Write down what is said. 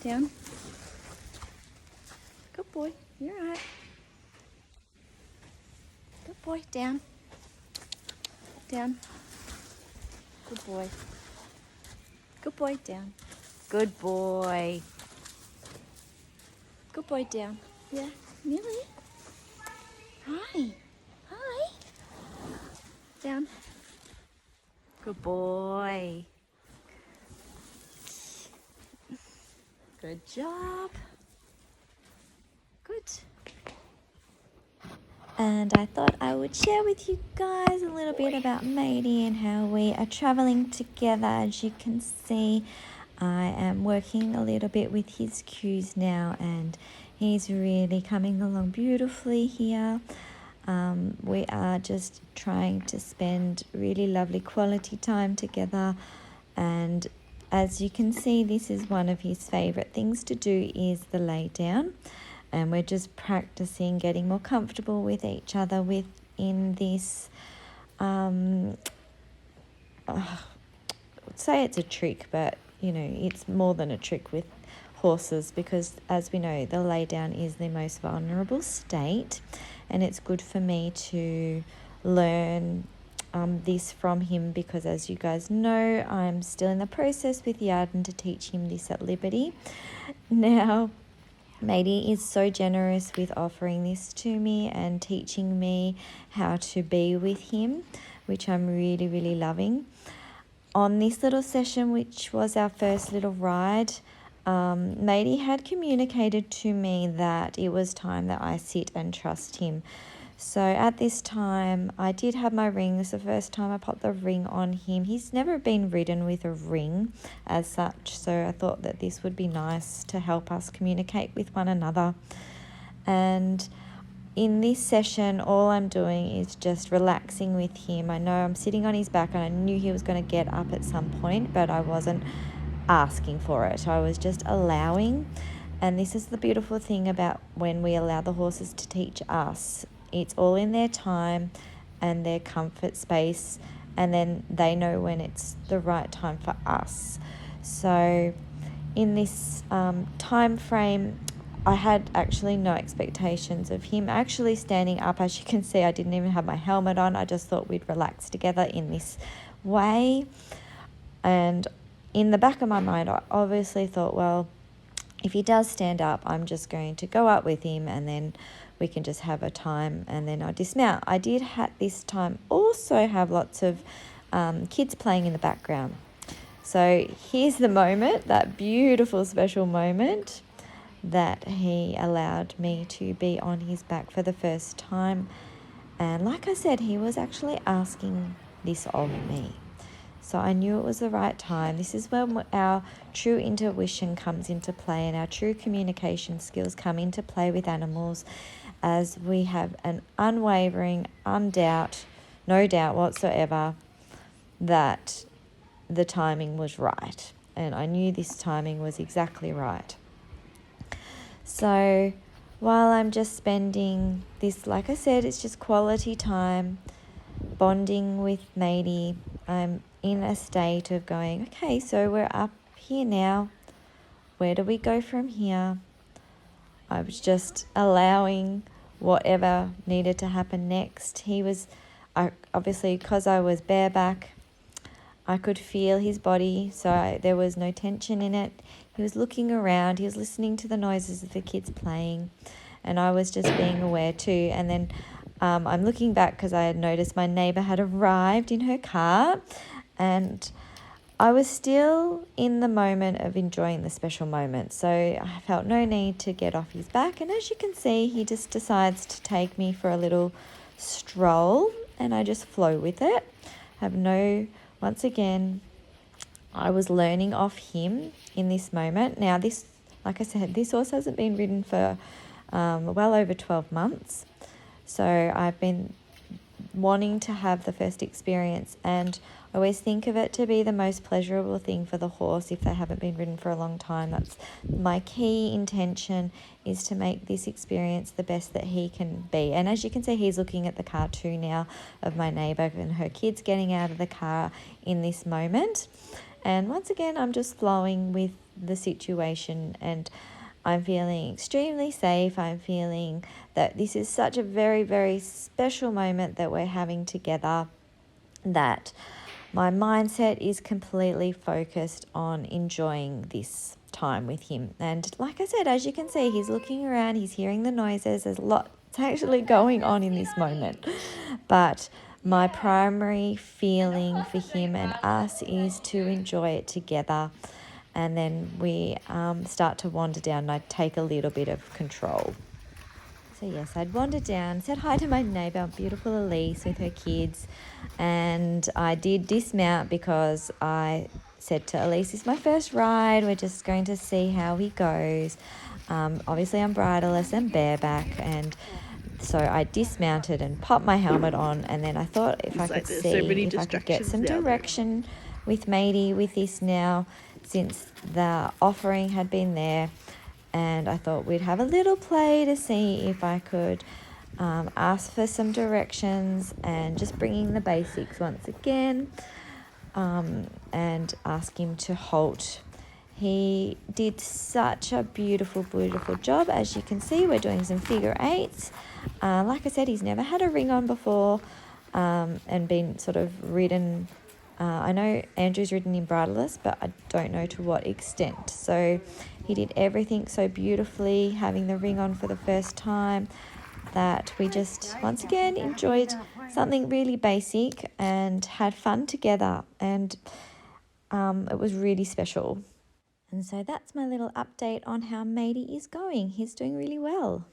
Down. Good boy. You're all right. Good boy. Down. Down. Good boy. Good boy. Down. Good boy. Good boy. Down. Yeah. Millie. Hi. Hi. Down. Good boy. Good job. Good. And I thought I would share with you guys a little bit about Matey and how we are traveling together. As you can see, I am working a little bit with his cues now, and he's really coming along beautifully here. We are just trying to spend really lovely quality time together, and as you can see, this is one of his favorite things to do is the lay down, and we're just practicing getting more comfortable with each other within this I would say it's a trick, but you know, it's more than a trick with horses, because as we know, the lay down is the most vulnerable state, and it's good for me to learn this from him, because as you guys know, I'm still in the process with Yarden to teach him this at Liberty. Now, Matey is so generous with offering this to me and teaching me how to be with him, which I'm really, really loving. On this little session, which was our first little ride, Matey had communicated to me that it was time that I sit and trust him. So at this time, I did have my ring. This is the first time I popped the ring on him. He's never been ridden with a ring as such, so I thought that this would be nice to help us communicate with one another. And in this session, all I'm doing is just relaxing with him. I know I'm sitting on his back, and I knew he was going to get up at some point, but I wasn't asking for it. I was just allowing. And this is the beautiful thing about when we allow the horses to teach us. It's all in their time and their comfort space, and then they know when it's the right time for us. So in this time frame, I had actually no expectations of him actually standing up. As you can see, I didn't even have my helmet on. I just thought we'd relax together in this way. And in the back of my mind, I obviously thought, well, if he does stand up, I'm just going to go up with him, and then we can just have a time, and then I'll dismount. I did at this time also have lots of kids playing in the background. So here's the moment, that beautiful special moment that he allowed me to be on his back for the first time. And like I said, he was actually asking this of me. So I knew it was the right time. This is when our true intuition comes into play, and our true communication skills come into play with animals, as we have an unwavering, no doubt whatsoever, that the timing was right. And I knew this timing was exactly right. So while I'm just spending this, like I said, it's just quality time, bonding with Matey, I'm in a state of going, okay, so we're up here now. Where do we go from here? I was just allowing whatever needed to happen next. Obviously, because I was bareback, I could feel his body, so there was no tension in it. He was looking around, he was listening to the noises of the kids playing, and I was just being aware too. And then I'm looking back because I had noticed my neighbour had arrived in her car, and I was still in the moment of enjoying the special moment. So I felt no need to get off his back. And as you can see, he just decides to take me for a little stroll, and I just flow with it. Once again, I was learning off him in this moment. Now this, like I said, this horse hasn't been ridden for well over 12 months. So I've been wanting to have the first experience, and I always think of it to be the most pleasurable thing for the horse if they haven't been ridden for a long time. That's my key intention, is to make this experience the best that he can be. And as you can see, he's looking at the car too now of my neighbour and her kids getting out of the car in this moment. And once again, I'm just flowing with the situation, and I'm feeling extremely safe. I'm feeling that this is such a very, very special moment that we're having together, that my mindset is completely focused on enjoying this time with him. And like I said, as you can see, he's looking around, he's hearing the noises. There's lots actually going on in this moment. But my primary feeling for him and us is to enjoy it together. And then we start to wander down and I take a little bit of control. So yes, I'd wandered down, said hi to my neighbour, beautiful Elise with her kids, and I did dismount because I said to Elise, "This is my first ride, we're just going to see how he goes." Obviously I'm bridleless and bareback, and so I dismounted and popped my helmet on, and then I thought if I could get some direction with Matey with this now, since the offering had been there. And I thought we'd have a little play to see if I could ask for some directions, and just bringing the basics once again, and ask him to halt. He did such a beautiful, beautiful job. As you can see, we're doing some figure eights. Like I said, he's never had a ring on before, and been sort of ridden. I know Andrew's ridden in bridleless, but I don't know to what extent. So he did everything so beautifully, having the ring on for the first time, that we just once again enjoyed something really basic and had fun together, and it was really special. And so that's my little update on how Matey is going. He's doing really well.